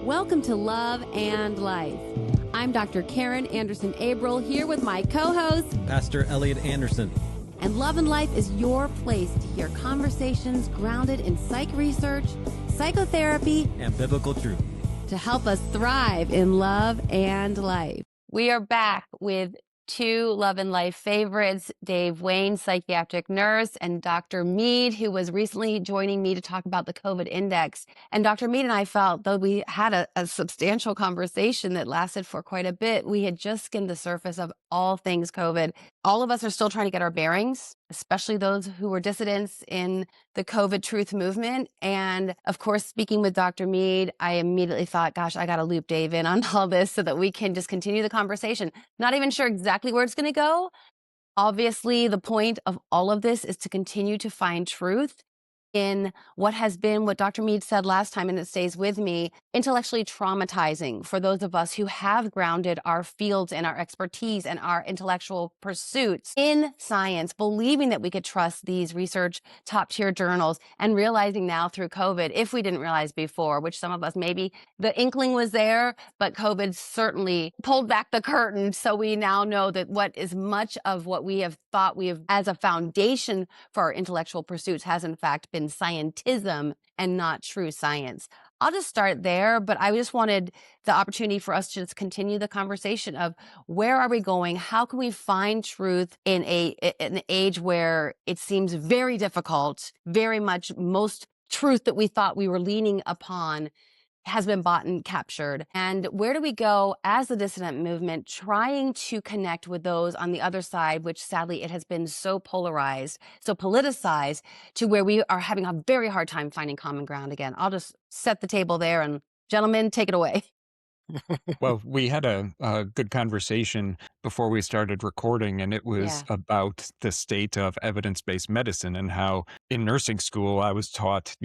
Welcome to Love and Life. I'm Dr. Karen Anderson Abril here with my co-host, Pastor Elliot Anderson. And Love and Life is your place to hear conversations grounded in psych research, psychotherapy, and biblical truth to help us thrive in love and life. We are back with two Love and Life favorites, Dave Wayne, psychiatric nurse, and Dr. Mead, who was recently joining me to talk about the COVID index. And Dr. Mead and I felt, though we had a substantial conversation that lasted for quite a bit, we had just skimmed the surface of all things COVID. All of us are still trying to get our bearings, especially those who were dissidents in the COVID truth movement. And of course, speaking with Dr. Mead, I immediately thought, gosh, I got to loop Dave in on all this so that we can just continue the conversation. Not even sure exactly where it's going to go. Obviously, the point of all of this is to continue to find truth in what has been, what Dr. Mead said last time, and it stays with me, intellectually traumatizing for those of us who have grounded our fields and our expertise and our intellectual pursuits in science, believing that we could trust these research top-tier journals, and realizing now through COVID, if we didn't realize before, which some of us maybe the inkling was there, but COVID certainly pulled back the curtain. So we now know that what is much of what we have thought we have as a foundation for our intellectual pursuits has in fact been scientism and not true science. I'll just start there, but I just wanted the opportunity for us to just continue the conversation of where are we going? How can we find truth in an age where it seems very difficult, very much most truth that we thought we were leaning upon has been bought and captured. And where do we go as the dissident movement trying to connect with those on the other side, which sadly it has been so polarized, so politicized to where we are having a very hard time finding common ground again. I'll just set the table there and gentlemen, take it away. Well, we had a good conversation before we started recording, and it was about the state of evidence-based medicine and how in nursing school I was taught,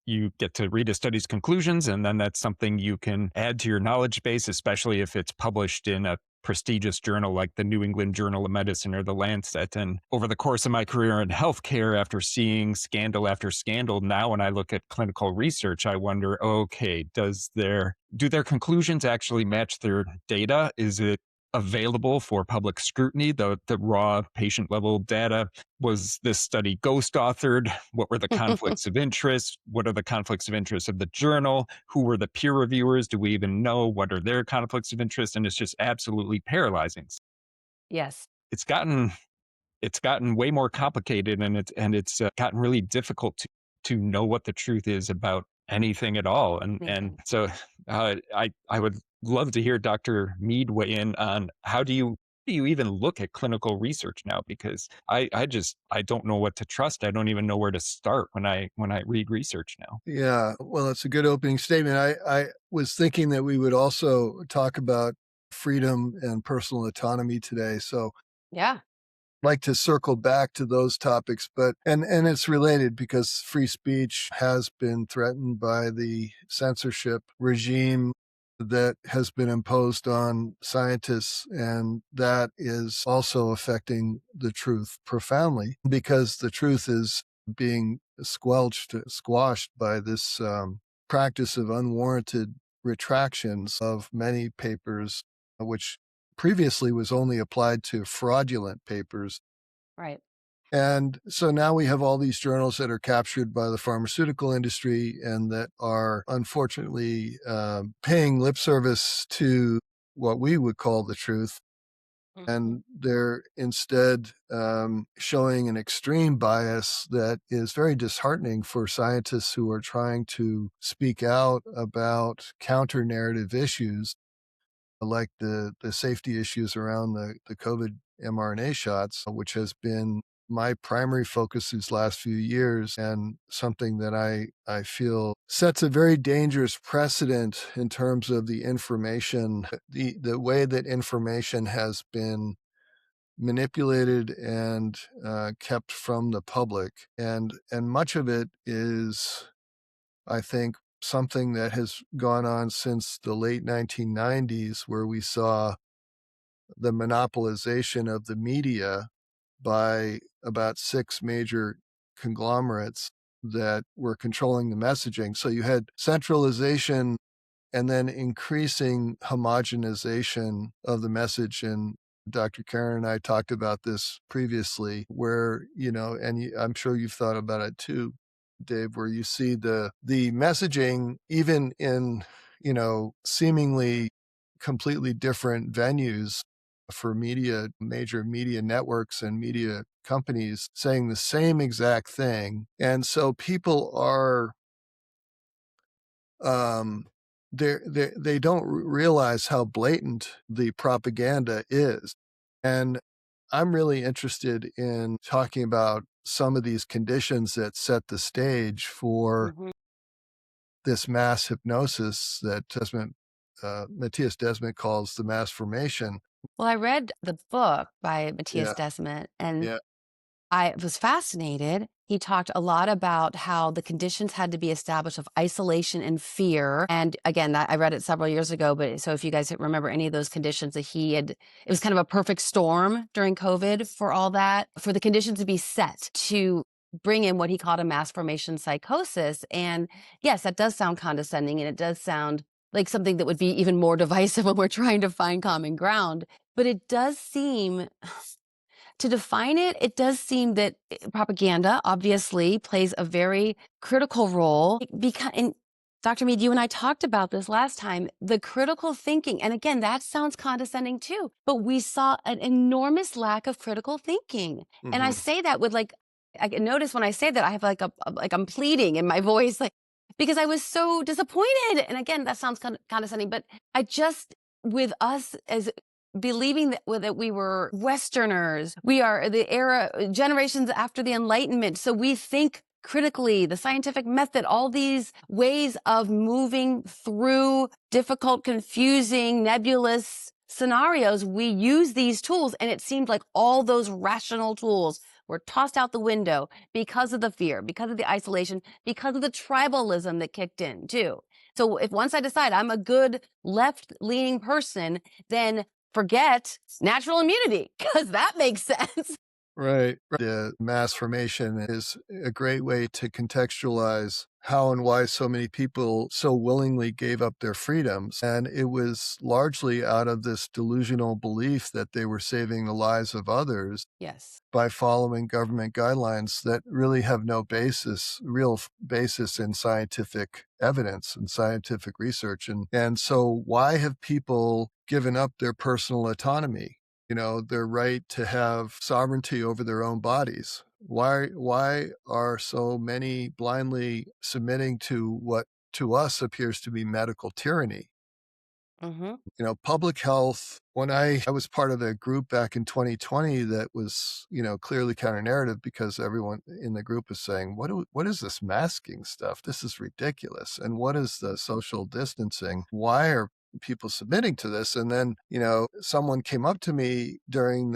you get to read a study's conclusions, and then that's something you can add to your knowledge base, especially if it's published in a prestigious journal like the New England Journal of Medicine or the Lancet. And over the course of my career in healthcare, after seeing scandal after scandal, now when I look at clinical research, I wonder, okay, do their conclusions actually match their data? Is it available for public scrutiny, the raw patient level data? Was this study ghost authored? What were the conflicts of interest? What are the conflicts of interest of the journal? Who were the peer reviewers? Do we even know what are their conflicts of interest? And it's just absolutely paralyzing. Yes. It's gotten way more complicated, and it's gotten really difficult to know what the truth is about anything at all. And so I would love to hear Dr. Mead weigh in on how do you even look at clinical research now? Because I don't know what to trust. I don't even know where to start when I read research now. Yeah, well, it's a good opening statement. I was thinking that we would also talk about freedom and personal autonomy today. So yeah. Like to circle back to those topics, and it's related because free speech has been threatened by the censorship regime that has been imposed on scientists, and that is also affecting the truth profoundly because the truth is being squashed by this practice of unwarranted retractions of many papers, which previously was only applied to fraudulent papers. Right. And so now we have all these journals that are captured by the pharmaceutical industry and that are unfortunately paying lip service to what we would call the truth. Mm-hmm. And they're instead showing an extreme bias that is very disheartening for scientists who are trying to speak out about counter-narrative issues like the safety issues around the COVID mRNA shots, which has been my primary focus these last few years and something that I feel sets a very dangerous precedent in terms of the information, the way that information has been manipulated and kept from the public. And much of it is, I think, something that has gone on since the late 1990s, where we saw the monopolization of the media by about 6 major conglomerates that were controlling the messaging. So you had centralization and then increasing homogenization of the message. And Dr. Karen and I talked about this previously, where, I'm sure you've thought about it too, Dave, where you see the messaging, even in, seemingly completely different venues for media, major media networks and media companies saying the same exact thing. And so people are, they don't realize how blatant the propaganda is. And I'm really interested in talking about some of these conditions that set the stage for this mass hypnosis that Matthias Desmet calls the mass formation. Well, I read the book by Matthias Yeah, Desmet, and yeah, I was fascinated. He talked a lot about how the conditions had to be established of isolation and fear. And again, I read it several years ago, but so if you guys remember any of those conditions that it was kind of a perfect storm during COVID for all that, for the conditions to be set to bring in what he called a mass formation psychosis. And yes, that does sound condescending, and it does sound like something that would be even more divisive when we're trying to find common ground. But it does seem, to define it, it does seem that propaganda obviously plays a very critical role. Because, and Dr. Mead, you and I talked about this last time, the critical thinking. And again, that sounds condescending too, but we saw an enormous lack of critical thinking. And I say that with I notice when I say that, I have like I'm pleading in my voice, like, because I was so disappointed. And again, that sounds condescending, but I just, with us as believing that we were Westerners, we are the generations after the Enlightenment. So we think critically, the scientific method, all these ways of moving through difficult, confusing, nebulous scenarios, we use these tools. And it seemed like all those rational tools were tossed out the window because of the fear, because of the isolation, because of the tribalism that kicked in too. So if once I decide I'm a good left-leaning person, then forget natural immunity, because that makes sense. right. The mass formation is a great way to contextualize how and why so many people so willingly gave up their freedoms. And it was largely out of this delusional belief that they were saving the lives of others Yes. by following government guidelines that really have no real basis in scientific evidence and scientific research. And so why have people given up their personal autonomy? Their right to have sovereignty over their own bodies. Why are so many blindly submitting to what to us appears to be medical tyranny? Public health, when I was part of a group back in 2020 that was, clearly counter narrative, because everyone in the group was saying, what is this masking stuff? This is ridiculous. And what is the social distancing? Why are people submitting to this? And then, someone came up to me during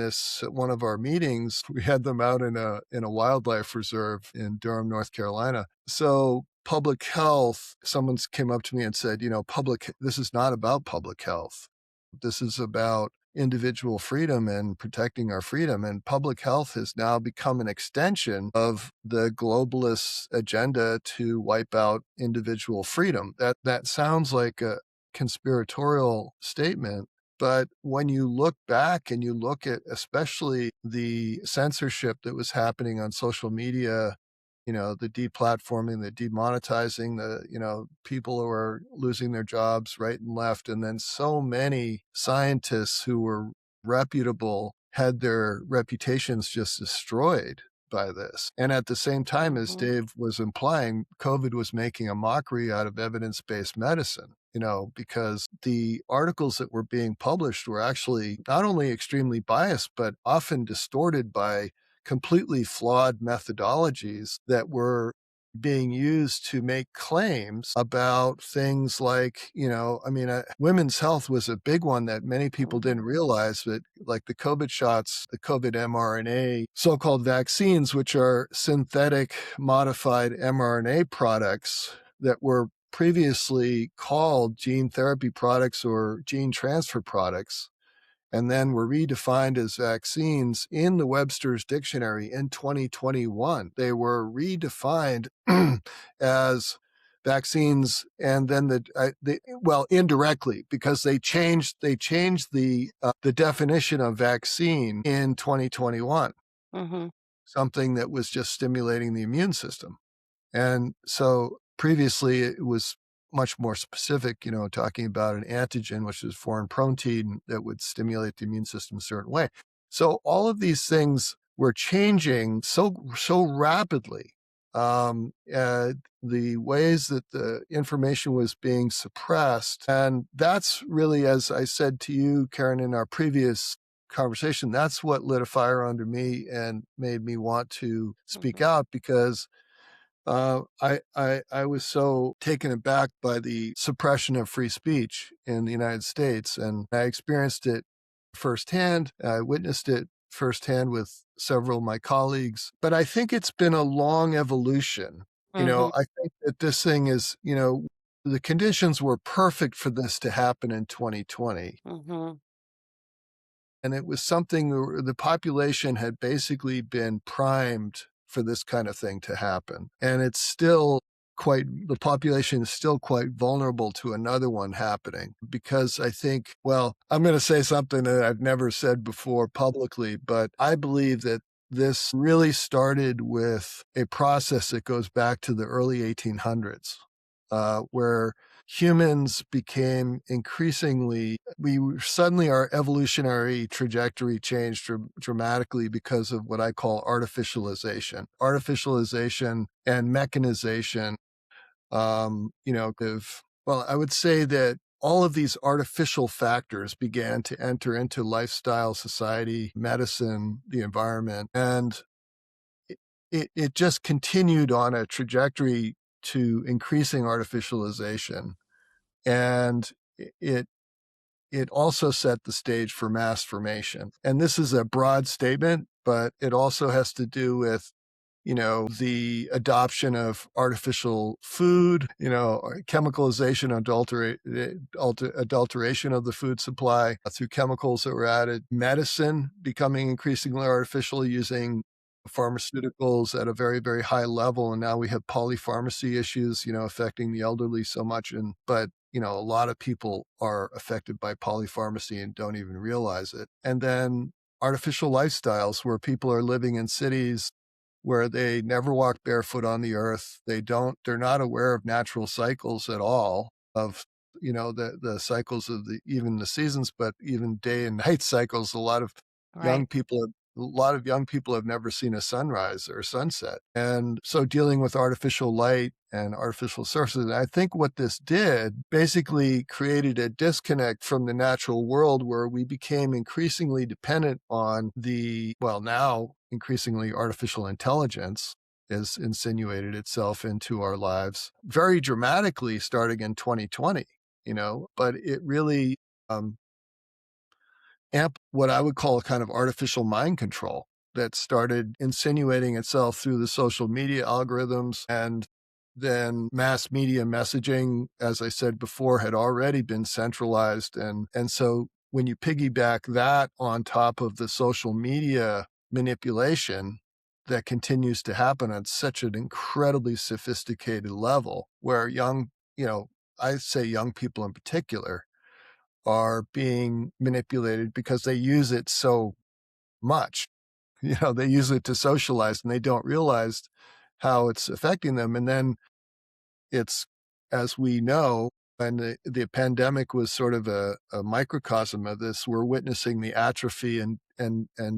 one of our meetings. We had them out in a wildlife reserve in Durham, North Carolina. So public health, someone came up to me and said, this is not about public health. This is about individual freedom and protecting our freedom. And public health has now become an extension of the globalist agenda to wipe out individual freedom. That sounds like a conspiratorial statement. But when you look back and you look at especially the censorship that was happening on social media, the deplatforming, the demonetizing, people who are losing their jobs right and left. And then so many scientists who were reputable had their reputations just destroyed by this. And at the same time, as Dave was implying, COVID was making a mockery out of evidence-based medicine. Because the articles that were being published were actually not only extremely biased, but often distorted by completely flawed methodologies that were being used to make claims about things like, women's health was a big one that many people didn't realize, but like the COVID shots, the COVID mRNA, so-called vaccines, which are synthetic modified mRNA products that were previously called gene therapy products or gene transfer products, and then were redefined as vaccines in the Webster's Dictionary in 2021. They were redefined as vaccines, and then well, indirectly, because they changed the definition of vaccine in 2021, something that was just stimulating the immune system. And so previously it was much more specific, talking about an antigen, which is foreign protein that would stimulate the immune system a certain way. So all of these things were changing so rapidly. The ways that the information was being suppressed. And that's really, as I said to you, Karen, in our previous conversation, that's what lit a fire under me and made me want to speak out, because I was so taken aback by the suppression of free speech in the United States, and I experienced it firsthand. I witnessed it firsthand with several of my colleagues. But I think it's been a long evolution. I think that this thing is, the conditions were perfect for this to happen in 2020. And it was something the population had basically been primed for this kind of thing to happen. And the population is still quite vulnerable to another one happening, because I think, well, I'm going to say something that I've never said before publicly, but I believe that this really started with a process that goes back to the early 1800s, where humans became suddenly our evolutionary trajectory changed dramatically because of what I call artificialization and mechanization. I would say that all of these artificial factors began to enter into lifestyle, society, medicine, the environment, and it just continued on a trajectory to increasing artificialization. And it also set the stage for mass formation. And this is a broad statement, but it also has to do with, the adoption of artificial food, chemicalization, adulteration of the food supply through chemicals that were added, medicine becoming increasingly artificial, using pharmaceuticals at a very, very high level. And now we have polypharmacy issues, affecting the elderly so much. But a lot of people are affected by polypharmacy and don't even realize it. And then artificial lifestyles, where people are living in cities where they never walk barefoot on the earth. They're not aware of natural cycles at all, of, the cycles of even the seasons, but even day and night cycles. A lot of young people have never seen a sunrise or a sunset. And so dealing with artificial light and artificial sources, I think what this did basically created a disconnect from the natural world, where we became increasingly dependent on now increasingly artificial intelligence has insinuated itself into our lives very dramatically starting in 2020, but it really what I would call a kind of artificial mind control that started insinuating itself through the social media algorithms. And then mass media messaging, as I said before, had already been centralized. And so when you piggyback that on top of the social media manipulation that continues to happen at such an incredibly sophisticated level, where I say young people in particular, are being manipulated because they use it so much. They use it to socialize, and they don't realize how it's affecting them. And then it's, as we know, and the pandemic was sort of a microcosm of this, we're witnessing the atrophy and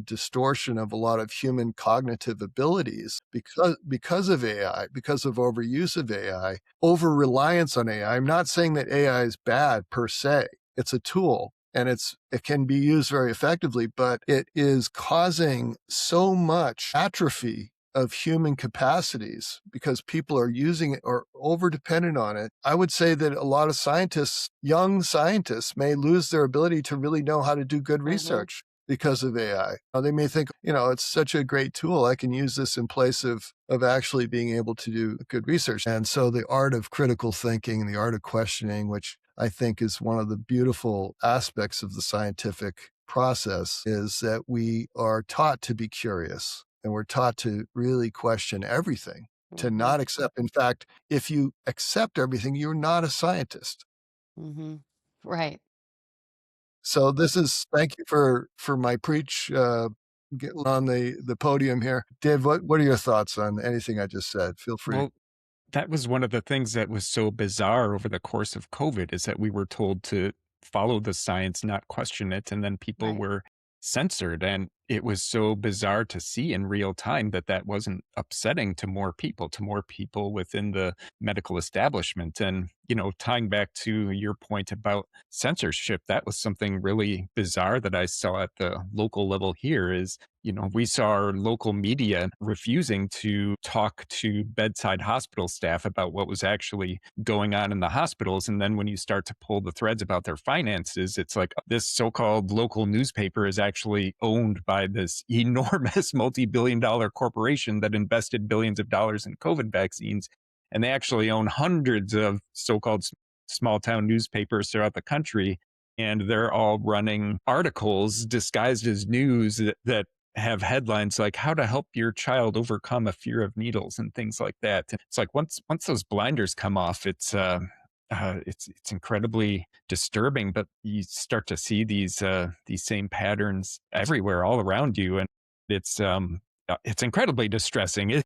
distortion of a lot of human cognitive abilities because of AI, because of overuse of AI, over reliance on AI. I'm not saying that AI is bad per se. It's a tool, and it can be used very effectively, but it is causing so much atrophy of human capacities because people are using it or over dependent on it. I would say that a lot of young scientists may lose their ability to really know how to do good research because of AI. They may think, it's such a great tool, I can use this in place of actually being able to do good research. And so the art of critical thinking and the art of questioning, which I think is one of the beautiful aspects of the scientific process, is that we are taught to be curious, and we're taught to really question everything. to Mhm. not accept. In fact, if you accept everything, you're not a scientist. Mhm. Right. So this is thank you for my preach, getting on the podium here. Dave, what are your thoughts on anything I just said? Feel free. Well, that was one of the things that was so bizarre over the course of COVID is that we were told to follow the science, not question it, and then people Right. were censored. And it was so bizarre to see in real time that that wasn't upsetting to more people within the medical establishment. And, tying back to your point about censorship, that was something really bizarre that I saw at the local level here is we saw our local media refusing to talk to bedside hospital staff about what was actually going on in the hospitals. And then when you start to pull the threads about their finances, it's like this so called local newspaper is actually owned by this enormous multi billion dollar corporation that invested billions of dollars in COVID vaccines. And they actually own hundreds of so called small town newspapers throughout the country. And they're all running articles disguised as news that have headlines like how to help your child overcome a fear of needles and things like that. It's like once those blinders come off, it's incredibly disturbing. But you start to see these same patterns everywhere, all around you, and it's incredibly distressing.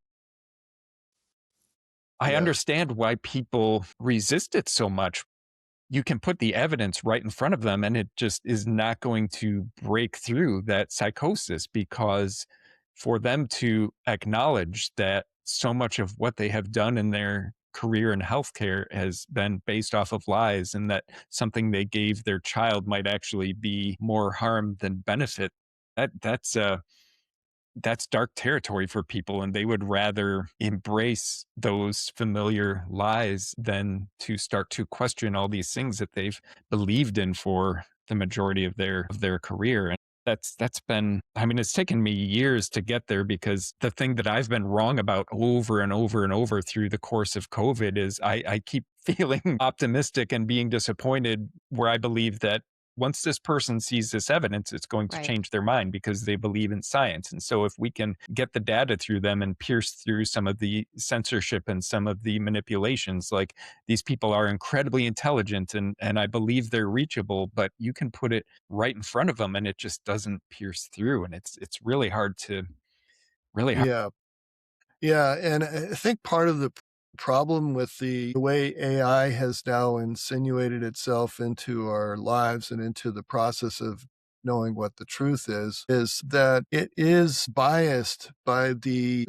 I Yeah. understand why people resist it so much. You can put the evidence right in front of them and it just is not going to break through that psychosis because for them to acknowledge that so much of what they have done in their career in healthcare has been based off of lies and that something they gave their child might actually be more harm than benefit that's dark territory for people and they would rather embrace those familiar lies than to start to question all these things that they've believed in for the majority of their career. And that's been, I mean, it's taken me years to get there because the thing that I've been wrong about over and over and over through the course of COVID is I keep feeling optimistic and being disappointed where I believe that once this person sees this evidence, it's going to Right. change their mind because they believe in science. And so, if we can get the data through them and pierce through some of the censorship and some of the manipulations, like these people are incredibly intelligent and I believe they're reachable, but you can put it right in front of them and it just doesn't pierce through. And it's really hard to, really hard. Yeah. Yeah, and I think part of the problem with the way AI has now insinuated itself into our lives and into the process of knowing what the truth is that it is biased by the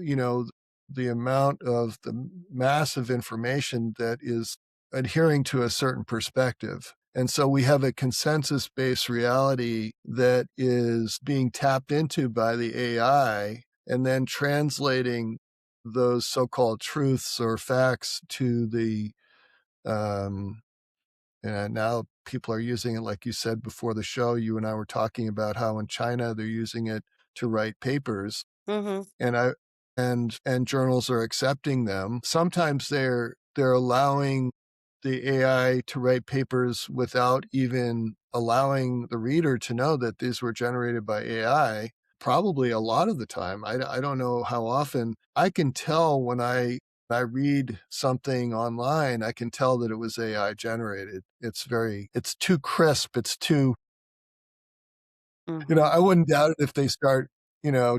amount of the massive information that is adhering to a certain perspective. And so we have a consensus based reality that is being tapped into by the AI and then translating those so-called truths or facts to the and now people are using it like you said before the show. You and I were talking about how in China they're using it to write papers, Mhm. and I and journals are accepting them. Sometimes they're allowing the AI to write papers without even allowing the reader to know that these were generated by AI. Probably a lot of the time. I don't know how often. I can tell when I read something online, I can tell that it was AI generated. It's too crisp. It's too, Mhm. I wouldn't doubt it if they start,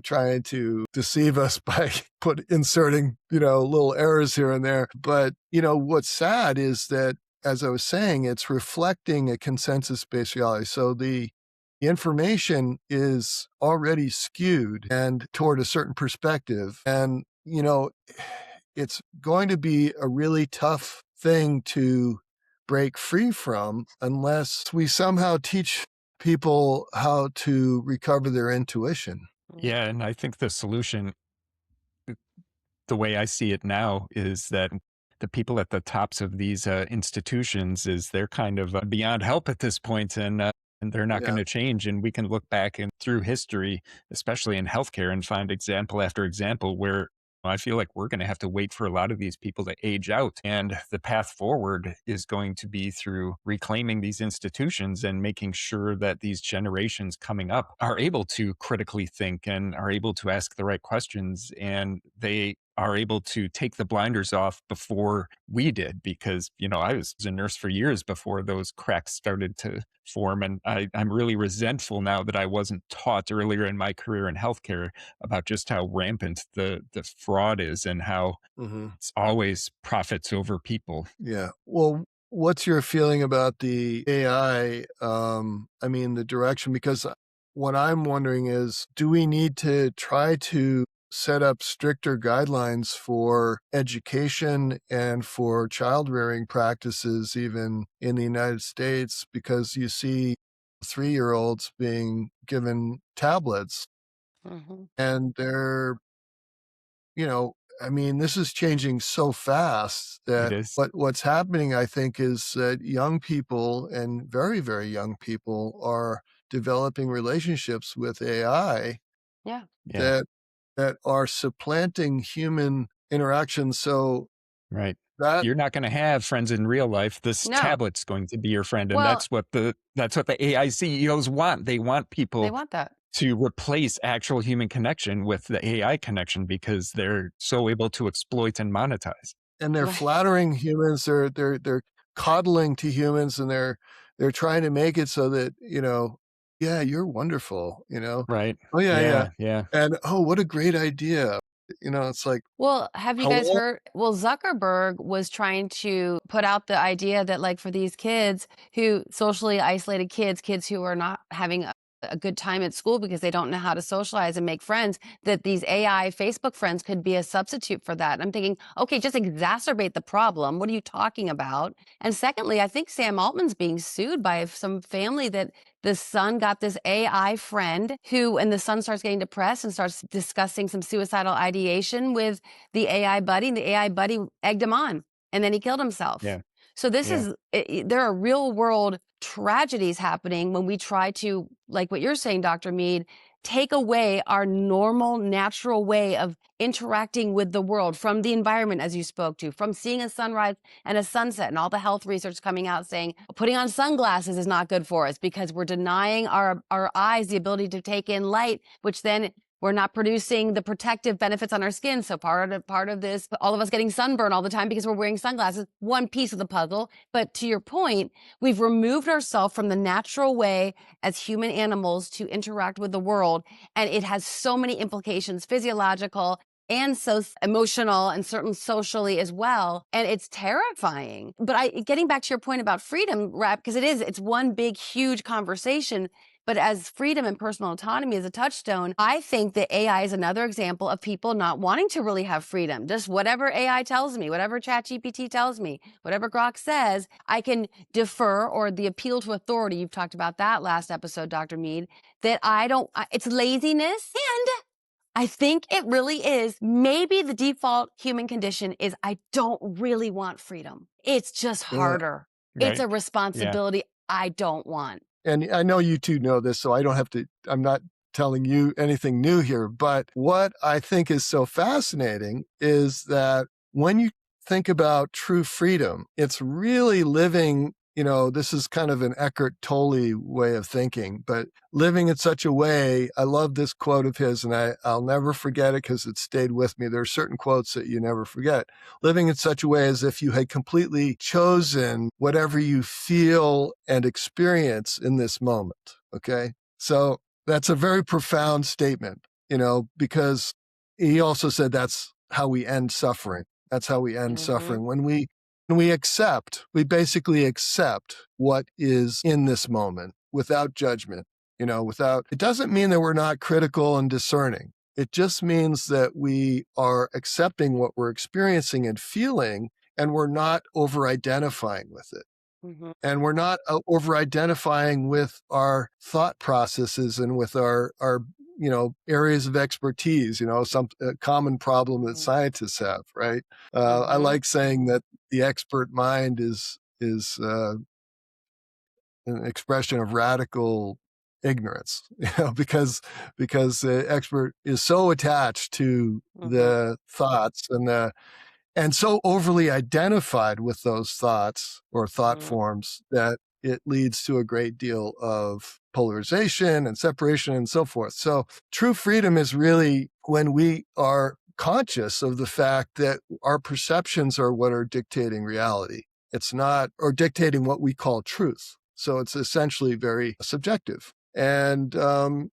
trying to deceive us by inserting, little errors here and there. But, what's sad is that, as I was saying, it's reflecting a consensus based reality. So the information is already skewed and toward a certain perspective. And, it's going to be a really tough thing to break free from unless we somehow teach people how to recover their intuition. Mm. Yeah. And I think the solution, the way I see it now, is that the people at the tops of these institutions is they're kind of beyond help at this point, and they're not going Yeah. to change. And we can look back and through history, especially in healthcare, and find example after example where I feel like we're going to have to wait for a lot of these people to age out. And the path forward is going to be through reclaiming these institutions and making sure that these generations coming up are able to critically think and are able to ask the right questions. And they are able to take the blinders off before we did, because, I was a nurse for years before those cracks started to form. And I'm really resentful now that I wasn't taught earlier in my career in healthcare about just how rampant the fraud is and how Mm-hmm. it's always profits over people. Yeah. Well, what's your feeling about the AI? The direction, because what I'm wondering is, do we need to try to set up stricter guidelines for education and for child rearing practices, even in the United States? Because you see 3-year-olds being given tablets Hmm. and they're, this is changing so fast It that is. what's happening, I think, is that young people and very, very young people are developing relationships with AI Yeah. Yeah. that are supplanting human interaction. So Right. that You're not going to have friends in real life. This No. tablet's going to be your friend. And Well, that's what the AI CEOs want. They want they people want that. to replace actual human connection with the AI connection because they're so able to exploit and monetize. and they're Right. flattering humans. They're coddling to humans, and they're trying to make it so that yeah, you're wonderful. Right. Oh yeah, yeah, Yeah. Yeah. and oh, what a great idea. It's like, Well, have you guys hello. heard? Well, Zuckerberg was trying to put out the idea that, like, for these kids who socially isolated kids who are not having a good time at school because they don't know how to socialize and make friends, that these AI Facebook friends could be a substitute for that. And I'm thinking, okay, just exacerbate the problem. What are you talking about? And secondly, I think Sam Altman's being sued by some family that the son got this AI friend who, and the son starts getting depressed and starts discussing some suicidal ideation with the AI buddy, and the AI buddy egged him on, and then he killed himself. Yeah. So this Yeah. is, there are real world tragedies happening when we try to, like what you're saying, Dr. Mead, take away our normal, natural way of interacting with the world, from the environment, as you spoke to, from seeing a sunrise and a sunset, and all the health research coming out saying putting on sunglasses is not good for us because we're denying our eyes the ability to take in light, which then we're not producing the protective benefits on our skin. So part of this, all of us getting sunburn all the time because we're wearing sunglasses, one piece of the puzzle. But to your point, we've removed ourselves from the natural way as human animals to interact with the world. And it has so many implications, physiological and so emotional, and certainly socially as well. And it's terrifying. But getting back to your point about freedom, Rap, because it's one big, huge conversation. But as freedom and personal autonomy is a touchstone, I think that AI is another example of people not wanting to really have freedom. Just whatever AI tells me, whatever ChatGPT tells me, whatever Grok says, I can defer, or the appeal to authority. You've talked about that last episode, Dr. Mead, that it's laziness. And I think it really is. Maybe the default human condition is I don't really want freedom. It's just harder. It's Right. a Yeah. responsibility I don't want. And I know you two know this, so I don't have to, I'm not telling you anything new here. But what I think is so fascinating is that when you think about true freedom, it's really living, this is kind of an Eckhart Tolle way of thinking, but living in such a way. I love this quote of his, and I'll never forget it because it stayed with me. There are certain quotes that you never forget. Living in such a way as if you had completely chosen whatever you feel and experience in this moment. Okay. So that's a very profound statement, because he also said that's how we end suffering. That's how we end suffering. When we accept, we basically accept what is in this moment without judgment, it doesn't mean that we're not critical and discerning. It just means that we are accepting what we're experiencing and feeling, and we're not over-identifying with it. Mm-hmm. And we're not over-identifying with our thought processes and with our areas of expertise, some common problem that scientists have, right? I like saying that the expert mind is an expression of radical ignorance, because the expert is so attached to the thoughts and so overly identified with those thoughts or thought forms that it leads to a great deal of polarization and separation and so forth. So true freedom is really when we are conscious of the fact that our perceptions are what are dictating reality. It's not, or dictating what we call truth. So it's essentially very subjective. And then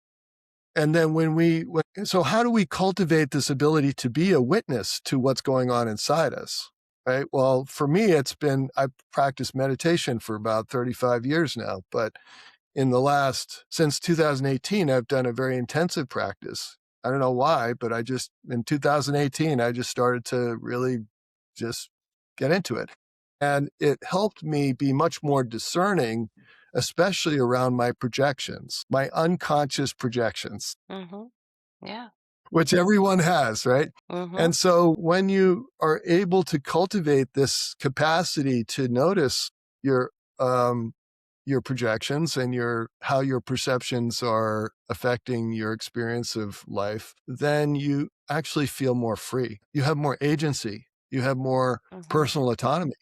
so how do we cultivate this ability to be a witness to what's going on inside us? Right. Well, for me, I've practiced meditation for about 35 years now, but since 2018, I've done a very intensive practice. I don't know why, but in 2018, I just started to really just get into it. And it helped me be much more discerning, especially around my projections, my unconscious projections, Yeah. which everyone has, right? Mm-hmm. And so when you are able to cultivate this capacity to notice your projections and how your perceptions are affecting your experience of life, then you actually feel more free. You have more agency. You have more personal autonomy.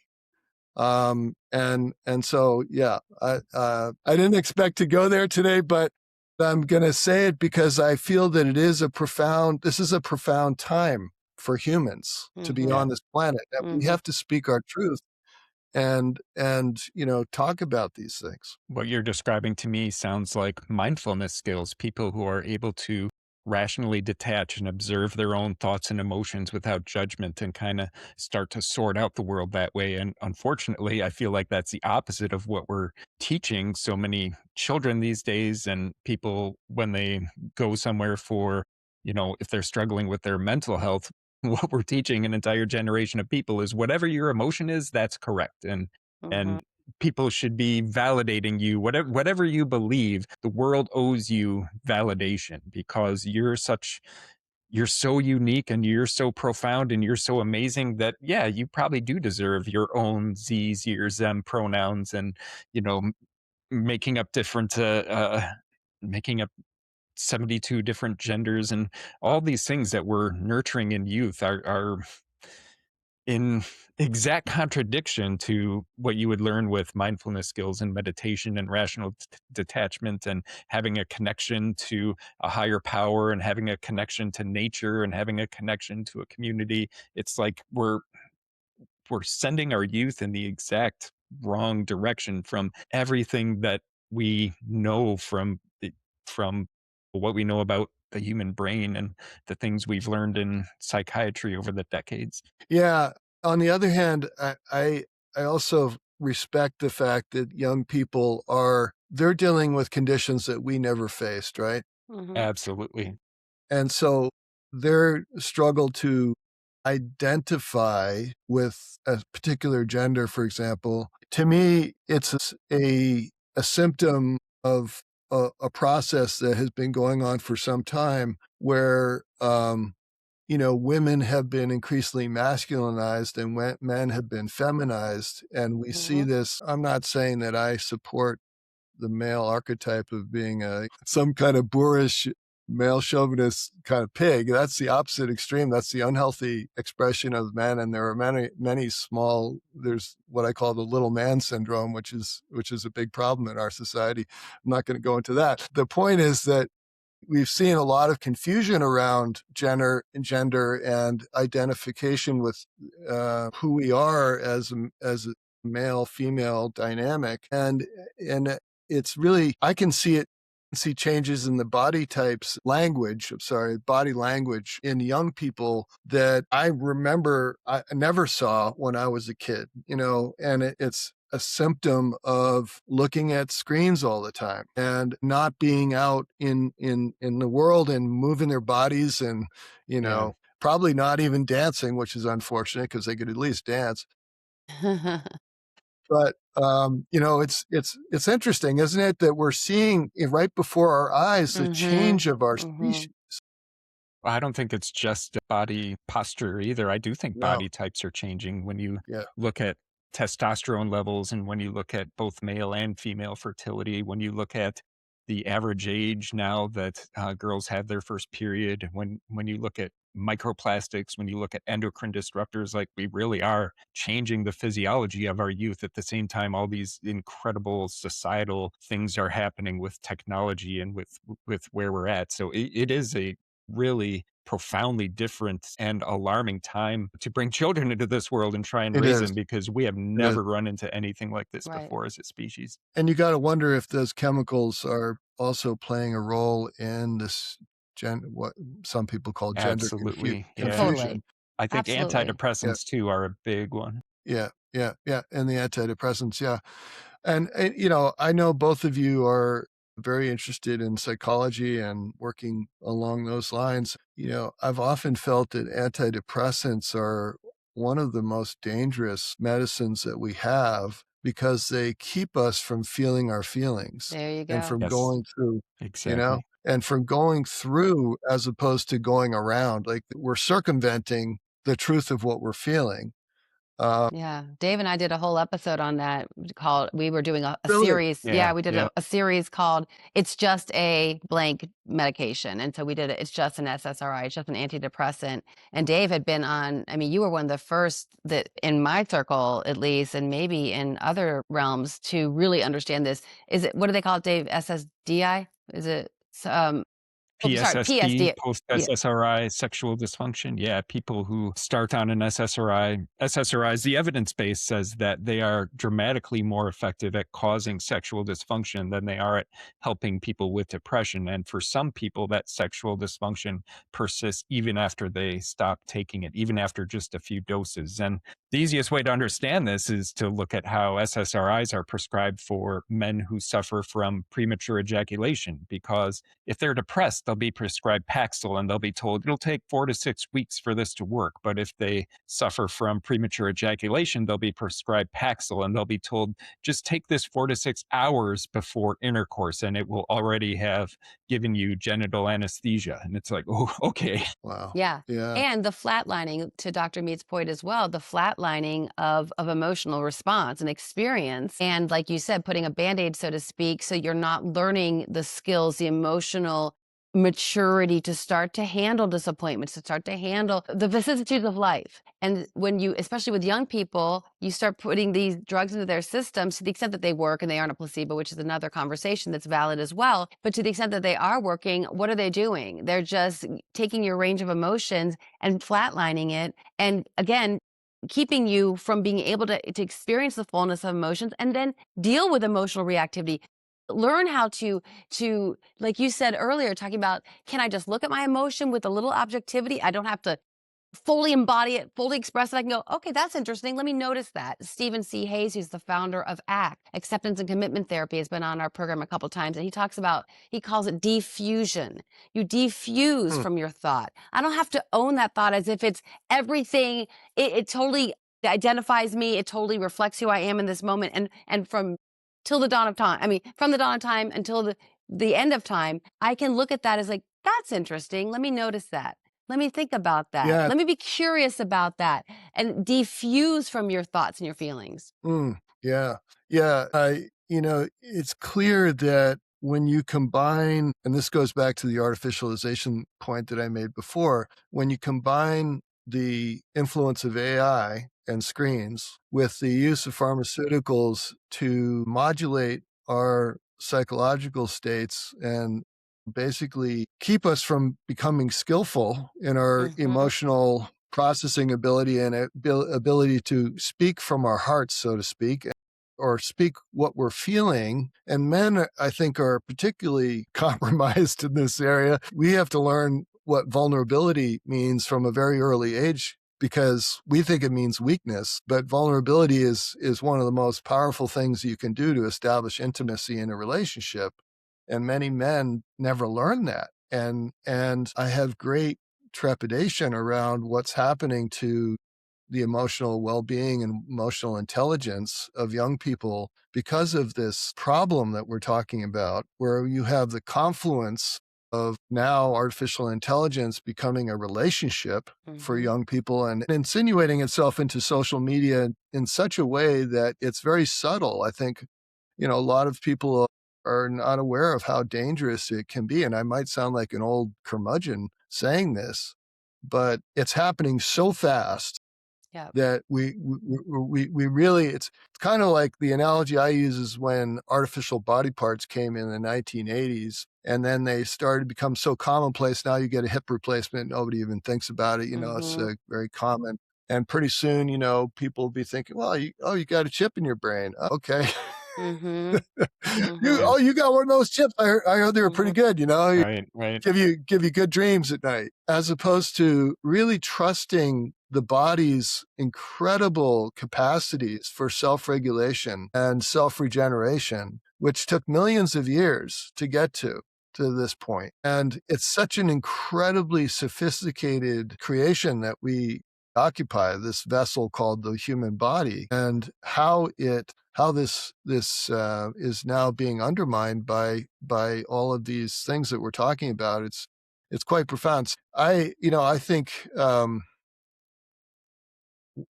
And so, yeah, I didn't expect to go there today, but I'm going to say it because I feel that this is a profound time for humans to be on this planet, that we have to speak our truth and talk about these things. What you're describing to me sounds like mindfulness skills, people who are able to rationally detach and observe their own thoughts and emotions without judgment and kind of start to sort out the world that way. And unfortunately, I feel like that's the opposite of what we're teaching so many children these days, and people when they go somewhere for, if they're struggling with their mental health. What we're teaching an entire generation of people is whatever your emotion is, that's correct. And people should be validating you, whatever you believe. The world owes you validation because you're so unique and you're so profound and you're so amazing that, yeah, you probably do deserve your own z's, your them pronouns, and you know m- making up different making up 72 different genders, and all these things that we're nurturing in youth are in exact contradiction to what you would learn with mindfulness skills and meditation and rational detachment and having a connection to a higher power and having a connection to nature and having a connection to a community. It's like we're sending our youth in the exact wrong direction from everything that we know from what we know about the human brain and the things we've learned in psychiatry over the decades. Yeah. On the other hand, I also respect the fact that young people they're dealing with conditions that we never faced, right? Absolutely. And so their struggle to identify with a particular gender, for example, to me, it's a symptom of a process that has been going on for some time where, women have been increasingly masculinized and men have been feminized. And we see this. I'm not saying that I support the male archetype of being some kind of boorish male chauvinist kind of pig. That's the opposite extreme. That's the unhealthy expression of men. And there are many there's what I call the little man syndrome, which is a big problem in our society. I'm not going to go into that. The point is that we've seen a lot of confusion around gender and identification with who we are as a male female dynamic, and it's really, I can see changes in the body language in young people that I remember I never saw when I was a kid, and it's a symptom of looking at screens all the time and not being out in the world and moving their bodies and, Yeah. probably not even dancing, which is unfortunate because they could at least dance. But it's interesting, isn't it, that we're seeing right before our eyes the change of our species. I don't think it's just body posture either. I do think No, body types are changing when you yeah, look at testosterone levels and when you look at both male and female fertility, when you look at the average age now that girls have their first period, when you look at microplastics, when you look at endocrine disruptors, like we really are changing the physiology of our youth. At the same time, all these incredible societal things are happening with technology and with where we're at. So it is a really profoundly different and alarming time to bring children into this world and try and It raise is. them, because we have It is. never run into anything like this Right. before as a species. And you got to wonder if those chemicals are also playing a role in this what some people call gender Absolutely. Yeah. Totally. confusion. I think Absolutely. Yeah, antidepressants too are a big one. yeah, and the antidepressants, yeah. And I know both of you are very interested in psychology and working along those lines. I've often felt that antidepressants are one of the most dangerous medicines that we have because they keep us from feeling our feelings There you and go. from Yes, going through, you know, exactly. and from going through as opposed to going around. Like we're circumventing the truth of what we're feeling. Uh, Yeah, Dave and I did a whole episode on that called we were doing a really? series. Yeah, Yeah. we did Yeah. a series called It's Just a Blank Medication. And so we did it, it's just an SSRI, it's just an antidepressant. And Dave had been on, I mean, you were one of the first that in my circle, at least, and maybe in other realms to really understand this. Is it, what do they call it, Dave? SSDI? Is it, oh, sorry, PSSD, PSD. post Yeah. SSRI, sexual dysfunction. Yeah, people who start on an SSRIs, the evidence base says that they are dramatically more effective at causing sexual dysfunction than they are at helping people with depression. And for some people, that sexual dysfunction persists even after they stop taking it, even after just a few doses. And the easiest way to understand this is to look at how SSRIs are prescribed for men who suffer from premature ejaculation, because if they're depressed, they'll be prescribed Paxil and they'll be told it'll take 4 to 6 weeks for this to work. But if they suffer from premature ejaculation, they'll be prescribed Paxil and they'll be told just take this 4 to 6 hours before intercourse and it will already have given you genital anesthesia. And it's like, oh, okay. wow. Yeah. Yeah. And the flatlining, to Dr. Mead's point as well, the flatlining of emotional response and experience. And like you said, putting a band-aid, so to speak, so you're not learning the skills, the emotional maturity to start to handle disappointments, to start to handle the vicissitudes of life. And when you, especially with young people, you start putting these drugs into their systems to the extent that they work and they aren't a placebo, which is another conversation that's valid as well. But to the extent that they are working, what are they doing? They're just taking your range of emotions and flatlining it. And again, keeping you from being able to experience the fullness of emotions and then deal with emotional reactivity. Learn how to, like you said earlier, talking about, can I just look at my emotion with a little objectivity? I don't have to fully embody it, fully express it. I can go, okay, that's interesting. Let me notice that. Stephen C. Hayes, who's the founder of ACT, Acceptance and Commitment Therapy, has been on our program a couple times, and he talks about, he calls it diffusion. You diffuse Hmm. from your thought. I don't have to own that thought as if it's everything. It totally identifies me. It totally reflects who I am in this moment. And from till the dawn of time, I mean, from the dawn of time until the end of time, I can look at that as like, that's interesting. Let me notice that. Let me think about that. Yeah. Let me be curious about that and defuse from your thoughts and your feelings. Yeah. Yeah. It's clear that when you combine, and this goes back to the artificialization point that I made before, when you combine the influence of AI and screens with the use of pharmaceuticals to modulate our psychological states and basically keep us from becoming skillful in our emotional processing ability and ability to speak from our hearts, so to speak, or speak what we're feeling. And men, I think, are particularly compromised in this area. We have to learn what vulnerability means from a very early age because we think it means weakness, but vulnerability is one of the most powerful things you can do to establish intimacy in a relationship. And many men never learn that. And I have great trepidation around what's happening to the emotional well-being and emotional intelligence of young people because of this problem that we're talking about, where you have the confluence of now artificial intelligence becoming a relationship for young people and insinuating itself into social media in such a way that it's very subtle. I think, a lot of people are not aware of how dangerous it can be. And I might sound like an old curmudgeon saying this, but it's happening so fast Yeah. that we really, it's kind of like the analogy I use is when artificial body parts came in the 1980s And then they started to become so commonplace. Now you get a hip replacement. Nobody even thinks about it. It's very common. And pretty soon, people will be thinking, well, you got a chip in your brain. Okay. Mm-hmm. Yeah. You got one of those chips. I heard they were pretty good, Right. give you good dreams at night, as opposed to really trusting the body's incredible capacities for self-regulation and self-regeneration, which took millions of years to get to this point. And it's such an incredibly sophisticated creation that we occupy, this vessel called the human body, and how this is now being undermined by all of these things that we're talking about. It's quite profound. I think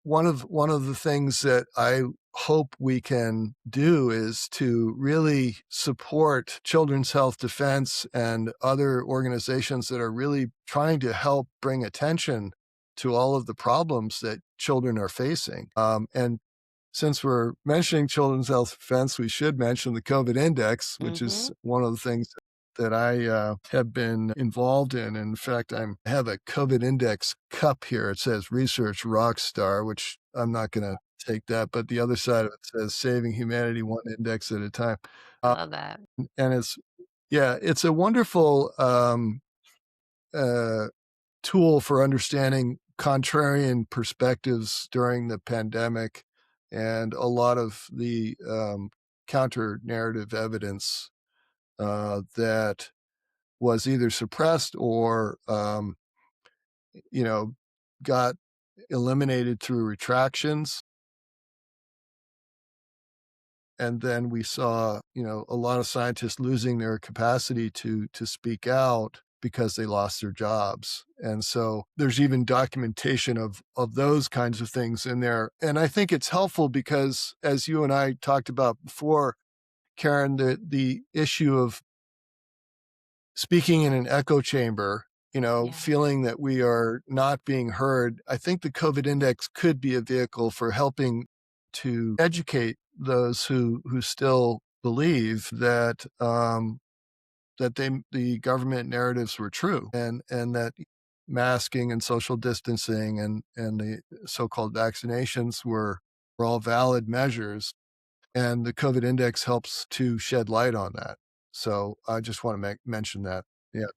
one of the things that I hope we can do is to really support Children's Health Defense and other organizations that are really trying to help bring attention to all of the problems that children are facing. And since we're mentioning Children's Health Defense, we should mention the COVID Index, which is one of the things that I have been involved in. In fact, I have a COVID Index cup here. It says Research Rockstar, which I'm not going to take that, but the other side of it says Saving Humanity One Index at a Time. I love that. And it's a wonderful tool for understanding contrarian perspectives during the pandemic and a lot of the counter narrative evidence that was either suppressed or, got eliminated through retractions. And then we saw, a lot of scientists losing their capacity to speak out because they lost their jobs. And so there's even documentation of those kinds of things in there. And I think it's helpful because, as you and I talked about before, Karen, the issue of speaking in an echo chamber, feeling that we are not being heard. I think the COVID Index could be a vehicle for helping to educate those who still believe that the government narratives were true and that masking and social distancing and the so-called vaccinations were all valid measures. And the COVID Index helps to shed light on that. So I just want to mention that. Yeah.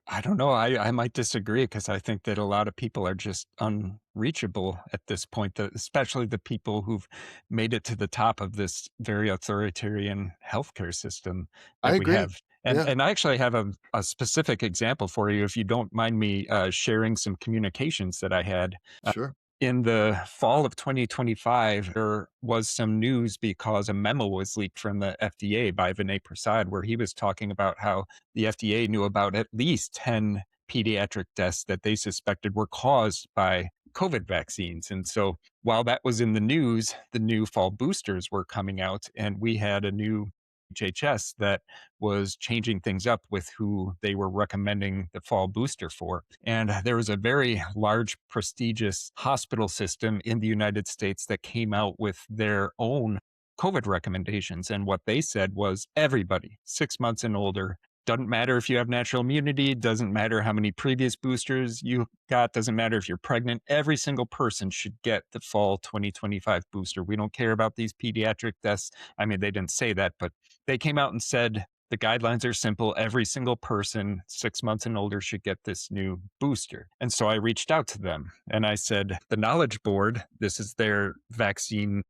I don't know. I might disagree because I think that a lot of people are just unreachable at this point, especially the people who've made it to the top of this very authoritarian healthcare system I that we agree. have. And I actually have a specific example for you, if you don't mind me sharing some communications that I had. Sure. In the fall of 2025, there was some news because a memo was leaked from the FDA by Vinay Prasad, where he was talking about how the FDA knew about at least 10 pediatric deaths that they suspected were caused by COVID vaccines. And so while that was in the news, the new fall boosters were coming out, and we had a new HHS that was changing things up with who they were recommending the fall booster for. And there was a very large, prestigious hospital system in the United States that came out with their own COVID recommendations. And what they said was everybody 6 months and older, doesn't matter if you have natural immunity, doesn't matter how many previous boosters you got, doesn't matter if you're pregnant, every single person should get the fall 2025 booster. We don't care about these pediatric deaths. I mean, they didn't say that, but they came out and said the guidelines are simple. Every single person 6 months and older should get this new booster. And so I reached out to them and I said, the Knowledge Board, this is their vaccine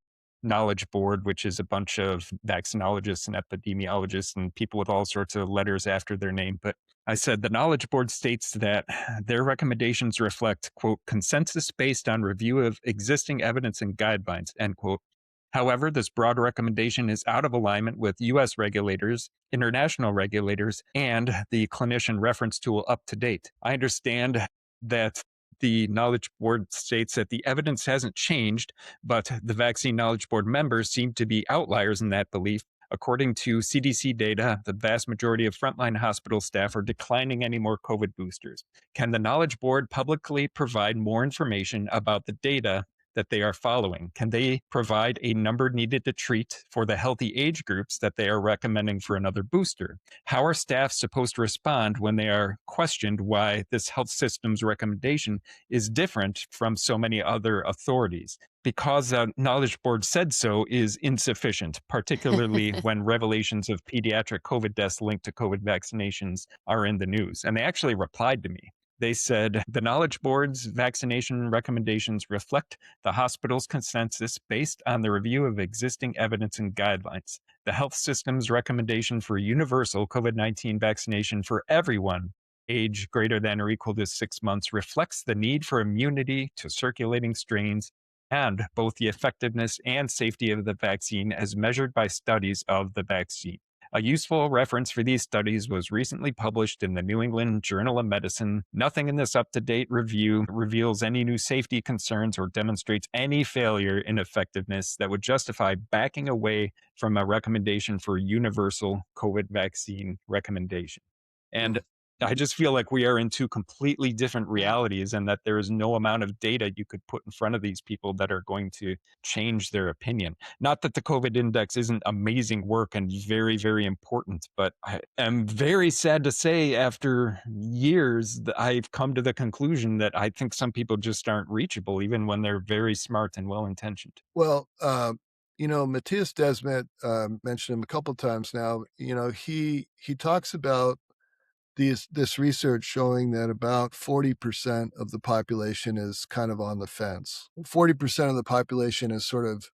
knowledge board, which is a bunch of vaccinologists and epidemiologists and people with all sorts of letters after their name. But I said the Knowledge Board states that their recommendations reflect, quote, consensus based on review of existing evidence and guidelines, end quote. However, this broad recommendation is out of alignment with US regulators, international regulators, and the clinician reference tool Up to Date. I understand that the Knowledge Board states that the evidence hasn't changed, but the Vaccine Knowledge Board members seem to be outliers in that belief. According to CDC data, the vast majority of frontline hospital staff are declining any more COVID boosters. Can the Knowledge Board publicly provide more information about the data that they are following? Can they provide a number needed to treat for the healthy age groups that they are recommending for another booster? How are staff supposed to respond when they are questioned why this health system's recommendation is different from so many other authorities? Because a knowledge board said so is insufficient, particularly when revelations of pediatric COVID deaths linked to COVID vaccinations are in the news. And they actually replied to me. They said the knowledge board's vaccination recommendations reflect the hospital's consensus based on the review of existing evidence and guidelines. The health system's recommendation for universal COVID-19 vaccination for everyone age greater than or equal to 6 months reflects the need for immunity to circulating strains and both the effectiveness and safety of the vaccine as measured by studies of the vaccine. A useful reference for these studies was recently published in the New England Journal of Medicine. Nothing in this up-to-date review reveals any new safety concerns or demonstrates any failure in effectiveness that would justify backing away from a recommendation for universal COVID vaccine recommendation. And I just feel like we are in two completely different realities, and that there is no amount of data you could put in front of these people that are going to change their opinion. Not that the COVID index isn't amazing work and very, very important, but I am very sad to say after years that I've come to the conclusion that I think some people just aren't reachable, even when they're very smart and well-intentioned. Well, Matthias Desmet mentioned him a couple times now. He talks about this research showing that about 40% of the population is kind of on the fence. 40% of the population is sort of,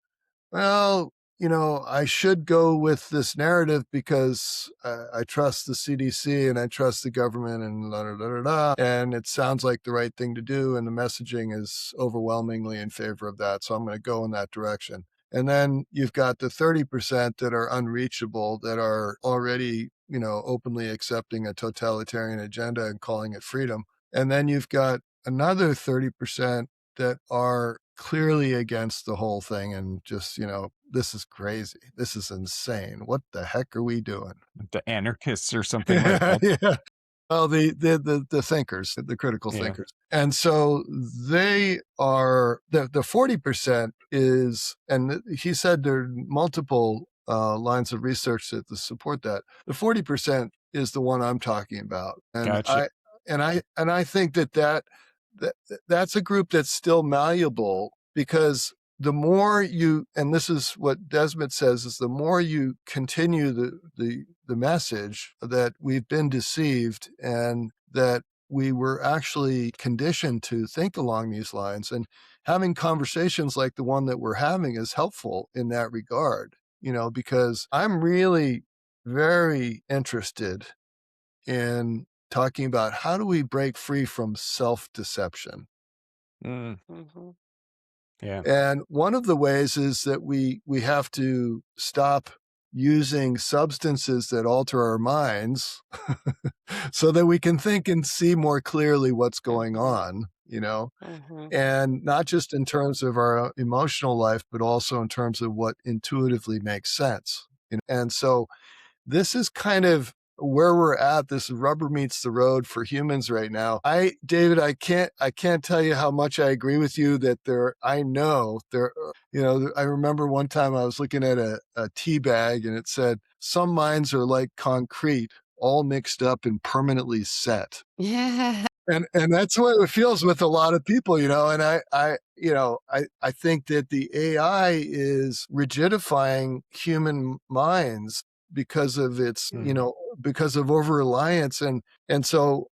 well, I should go with this narrative because I trust the CDC and I trust the government and da da da da da. And it sounds like the right thing to do. And the messaging is overwhelmingly in favor of that. So I'm going to go in that direction. And then you've got the 30% that are unreachable, that are already, openly accepting a totalitarian agenda and calling it freedom. And then you've got another 30% that are clearly against the whole thing and just, this is crazy. This is insane. What the heck are we doing? The anarchists or something like that. Yeah. Well, the thinkers, the critical thinkers. And so they are, the 40% is, and he said there are multiple lines of research that support that. The 40% is the one I'm talking about. And Gotcha. I think that's a group that's still malleable, because the more you, and this is what Desmond says, is the more you continue the message that we've been deceived and that we were actually conditioned to think along these lines, and having conversations like the one that we're having is helpful in that regard, because I'm really very interested in talking about how do we break free from self-deception. Mm-hmm. Yeah. And one of the ways is that we have to stop using substances that alter our minds so that we can think and see more clearly what's going on, and not just in terms of our emotional life, but also in terms of what intuitively makes sense. And so this is kind of where we're at. This rubber meets the road for humans right now. David, I can't tell you how much I agree with you that I remember one time I was looking at a tea bag and it said, some minds are like concrete, all mixed up and permanently set. Yeah. And that's what it feels with a lot of people, and I think that the AI is rigidifying human minds because of its, because of over-reliance. And so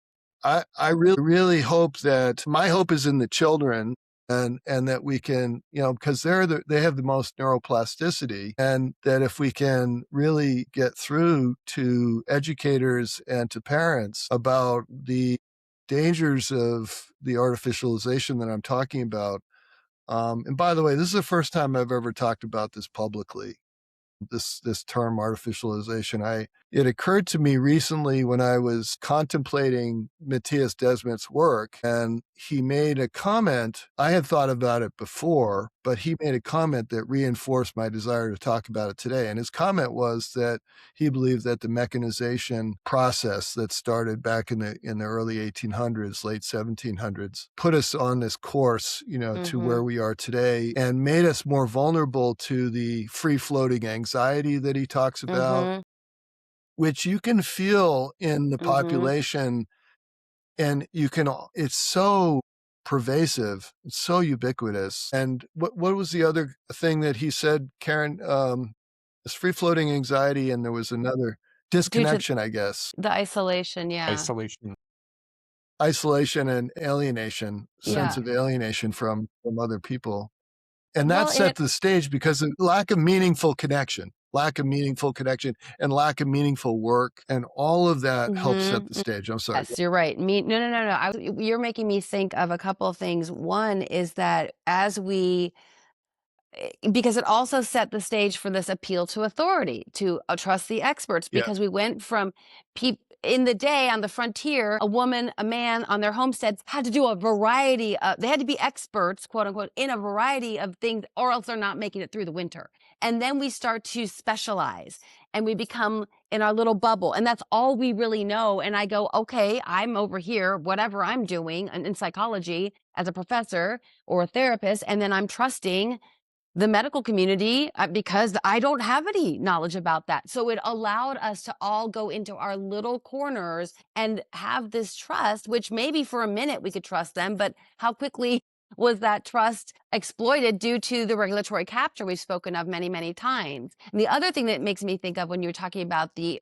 I really hope that, my hope is in the children, and that we can, because they have the most neuroplasticity, and that if we can really get through to educators and to parents about the dangers of the artificialization that I'm talking about. And by the way, this is the first time I've ever talked about this publicly, this term artificialization. It occurred to me recently when I was contemplating Matthias Desmet's work, and he made a comment. I had thought about it before, but he made a comment that reinforced my desire to talk about it today. And his comment was that he believed that the mechanization process that started back in the early 1800s, late 1700s, put us on this course, to where we are today, and made us more vulnerable to the free-floating anxiety that he talks about, which you can feel in the population. And it's so pervasive, it's so ubiquitous. And what was the other thing that he said, Karen? This free-floating anxiety, and there was another disconnection, I guess. The isolation, yeah. Isolation and alienation, sense of alienation from other people. And that set the stage because of lack of meaningful connection, and lack of meaningful work. And all of that helps set the stage. I'm sorry. Yes, you're right. No. You're making me think of a couple of things. One is that because it also set the stage for this appeal to authority, to trust the experts, because we went from in the day on the frontier, a woman, a man on their homesteads had to do a variety they had to be experts, quote unquote, in a variety of things, or else they're not making it through the winter. And then we start to specialize and we become in our little bubble, and that's all we really know. And I go, okay, I'm over here, whatever I'm doing in psychology as a professor or a therapist, and then I'm trusting the medical community because I don't have any knowledge about that. So it allowed us to all go into our little corners and have this trust, which maybe for a minute we could trust them, but how quickly was that trust exploited due to the regulatory capture we've spoken of many, many times? And the other thing that makes me think of when you're talking about the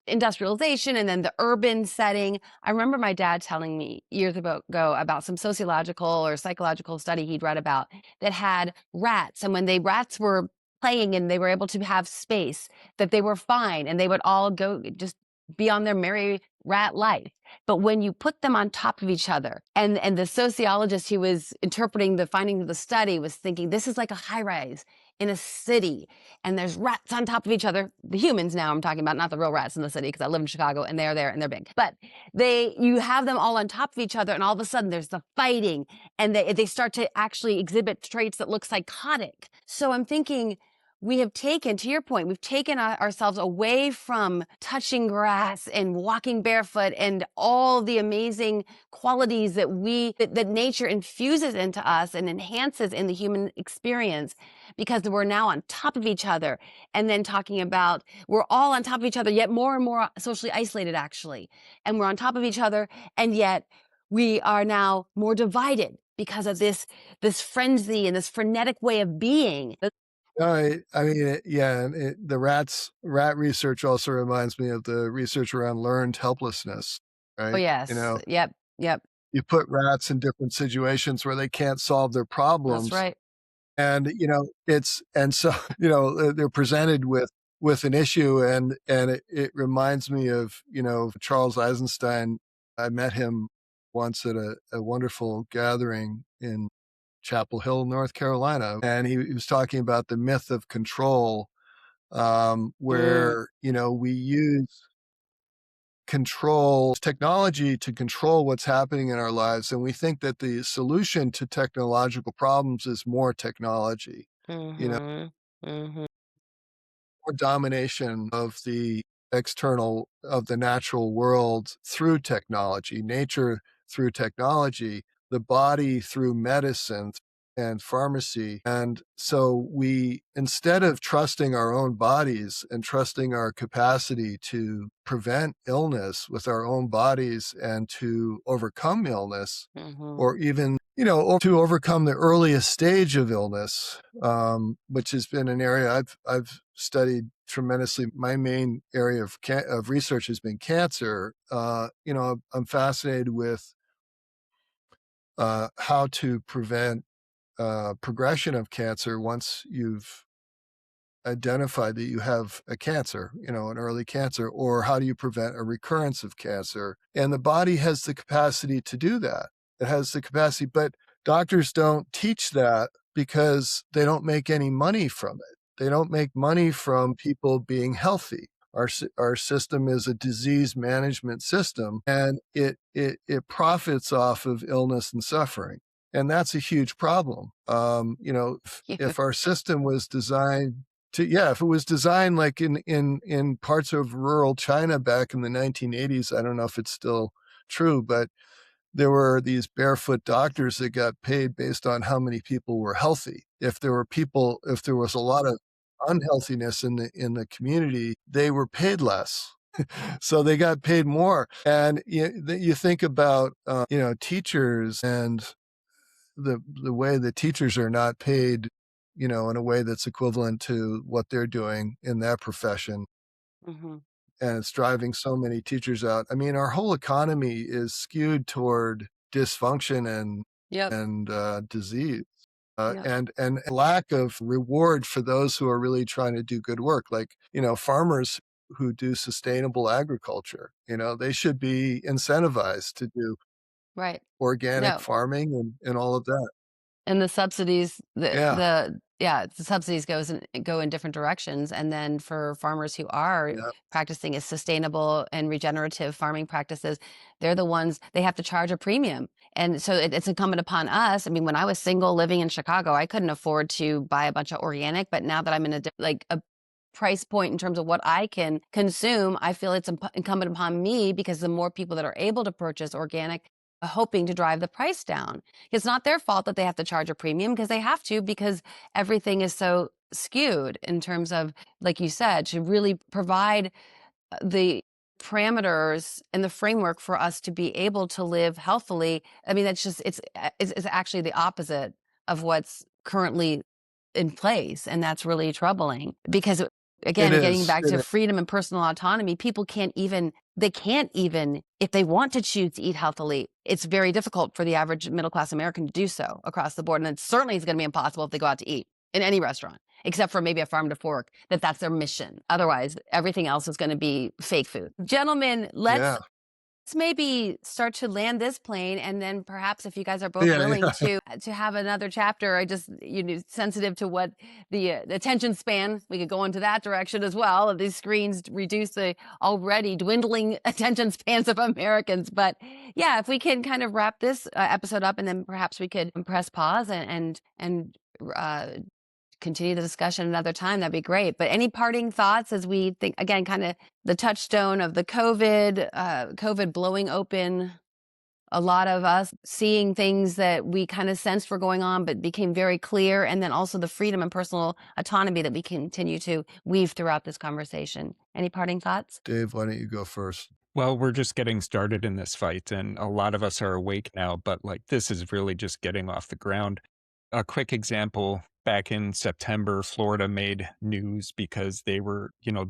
industrialization and then the urban setting. I remember my dad telling me years ago about some sociological or psychological study he'd read about that had rats. And when rats were playing and they were able to have space, that they were fine and they would all go just be on their merry rat life. But when you put them on top of each other, and the sociologist who was interpreting the findings of the study was thinking, this is like a high rise in a city, and there's rats on top of each other. The humans now I'm talking about, not the real rats in the city, because I live in Chicago and they're there and they're big. But you have them all on top of each other, and all of a sudden there's the fighting, and they start to actually exhibit traits that look psychotic. So I'm thinking, we have taken, to your point, we've taken ourselves away from touching grass and walking barefoot and all the amazing qualities that nature infuses into us and enhances in the human experience, because we're now on top of each other. And then talking about, we're all on top of each other, yet more and more socially isolated, actually. And we're on top of each other, and yet we are now more divided because of this frenzy and this frenetic way of being. The rat research also reminds me of the research around learned helplessness, right? Oh, yes. Yep. You put rats in different situations where they can't solve their problems. That's right. And, they're presented with an issue, and it reminds me of, Charles Eisenstein. I met him once at a wonderful gathering in Chapel Hill, North Carolina. And he was talking about the myth of control, where, we use technology to control what's happening in our lives. And we think that the solution to technological problems is more technology, more domination of the natural world through technology, nature through technology, the body through medicine and pharmacy. And so instead of trusting our own bodies and trusting our capacity to prevent illness with our own bodies and to overcome illness, or even, or to overcome the earliest stage of illness, which has been an area I've studied tremendously. My main area of research has been cancer. I'm fascinated with how to prevent progression of cancer once you've identified that you have a cancer, an early cancer, or how do you prevent a recurrence of cancer? And the body has the capacity to do that. It has the capacity, but doctors don't teach that because they don't make any money from it. They don't make money from people being healthy. Our system is a disease management system, and it profits off of illness and suffering. And that's a huge problem. If our system was designed if it was designed like in parts of rural China back in the 1980s, I don't know if it's still true, but there were these barefoot doctors that got paid based on how many people were healthy. If there was a lot of unhealthiness in the community, they were paid less. So they got paid more. And you think about teachers and the way the teachers are not paid, in a way that's equivalent to what they're doing in that profession. Mm-hmm. And it's driving so many teachers out. I mean, our whole economy is skewed toward dysfunction Yep. and disease. Yep. And lack of reward for those who are really trying to do good work, like farmers who do sustainable agriculture. They should be incentivized to do Right. organic No. farming and all of that. And the subsidies, Yeah, the subsidies go in different directions, and then for farmers who are yeah, practicing a sustainable and regenerative farming practices, they're the ones they have to charge a premium. And so it's incumbent upon us. I mean, when I was single living in Chicago, I couldn't afford to buy a bunch of organic, but now that I'm in a price point in terms of what I can consume, I feel it's incumbent upon me, because the more people that are able to purchase organic, hoping to drive the price down. It's not their fault that they have to charge a premium, because they have to, because everything is so skewed in terms of, like you said, to really provide the parameters and the framework for us to be able to live healthily. I mean, that's just, it's actually the opposite of what's currently in place. And that's really troubling, because it again, getting is. back to freedom and personal autonomy, people they can't even, if they want to choose to eat healthily, it's very difficult for the average middle-class American to do so across the board. And it certainly is going to be impossible if they go out to eat in any restaurant, except for maybe a farm to fork, that's their mission. Otherwise, everything else is going to be fake food. Gentlemen, let's Yeah, maybe start to land this plane, and then perhaps if you guys are both yeah, willing yeah. to have another chapter. I just, sensitive to what the attention span, we could go into that direction as well. These screens reduce the already dwindling attention spans of Americans. But yeah, if we can kind of wrap this episode up, and then perhaps we could press pause and uh, continue the discussion another time, that'd be great. But any parting thoughts as we think, again, kind of the touchstone of the COVID blowing open a lot of us, seeing things that we kind of sensed were going on, but became very clear. And then also the freedom and personal autonomy that we continue to weave throughout this conversation. Any parting thoughts? Dave, why don't you go first? Well, we're just getting started in this fight, and a lot of us are awake now, but like this is really just getting off the ground. A quick example, back in September, Florida made news because they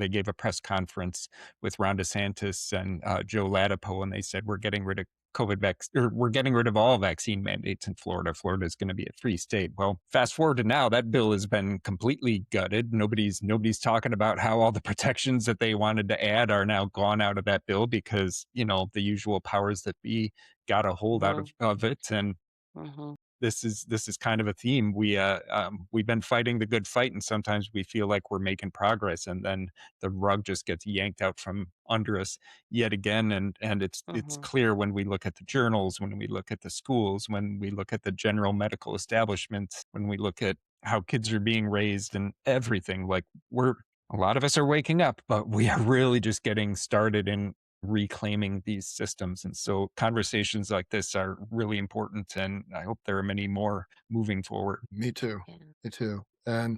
gave a press conference with Ron DeSantis and Joe Ladapo, and they said, we're getting rid of we're getting rid of all vaccine mandates in Florida. Florida is going to be a free state. Well, fast forward to now, that bill has been completely gutted. Nobody's talking about how all the protections that they wanted to add are now gone out of that bill because, the usual powers that be got a hold out of it. And Mm-hmm. this is kind of a theme. We've been fighting the good fight, and sometimes we feel like we're making progress, and then the rug just gets yanked out from under us yet again. And it's Mm-hmm. clear when we look at the journals, when we look at the schools, when we look at the general medical establishments, when we look at how kids are being raised and everything. Like a lot of us are waking up, but we are really just getting started in reclaiming these systems. And so conversations like this are really important. And I hope there are many more moving forward. Me too. Yeah. Me too. And,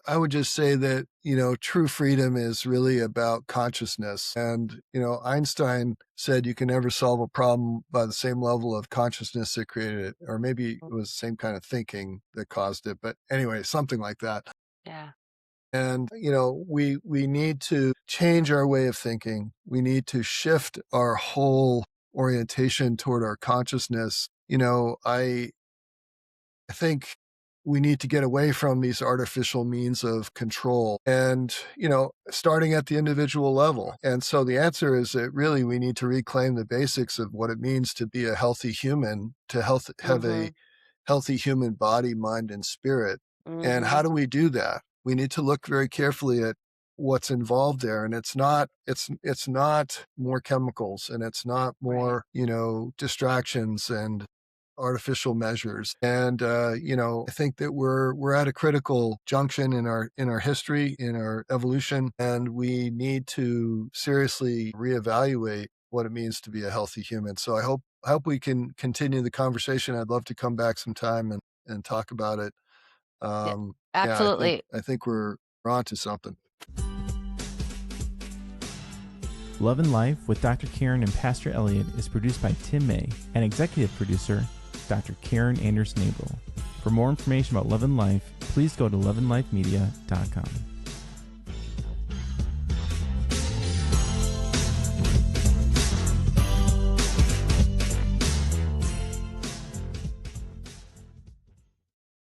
I would just say that, true freedom is really about consciousness. And, Einstein said you can never solve a problem by the same level of consciousness that created it. Or maybe it was the same kind of thinking that caused it. But anyway, something like that. Yeah. And, we need to change our way of thinking. We need to shift our whole orientation toward our consciousness. I think we need to get away from these artificial means of control and, starting at the individual level. And so the answer is that really we need to reclaim the basics of what it means to be a healthy human, to have Mm-hmm. a healthy human body, mind, and spirit. And Mm-hmm. how do we do that? We need to look very carefully at what's involved there. And it's not more chemicals, and it's not more, distractions and artificial measures. And I think that we're at a critical junction in our history, in our evolution, and we need to seriously reevaluate what it means to be a healthy human. So I hope we can continue the conversation. I'd love to come back sometime and talk about it. Yeah, Yeah, absolutely. I think we're onto something. Love and Life with Dr. Karen and Pastor Elliot is produced by Tim May and executive producer Dr. Karen Anders-Nabel. For more information about Love and Life, please go to loveandlifemedia.com.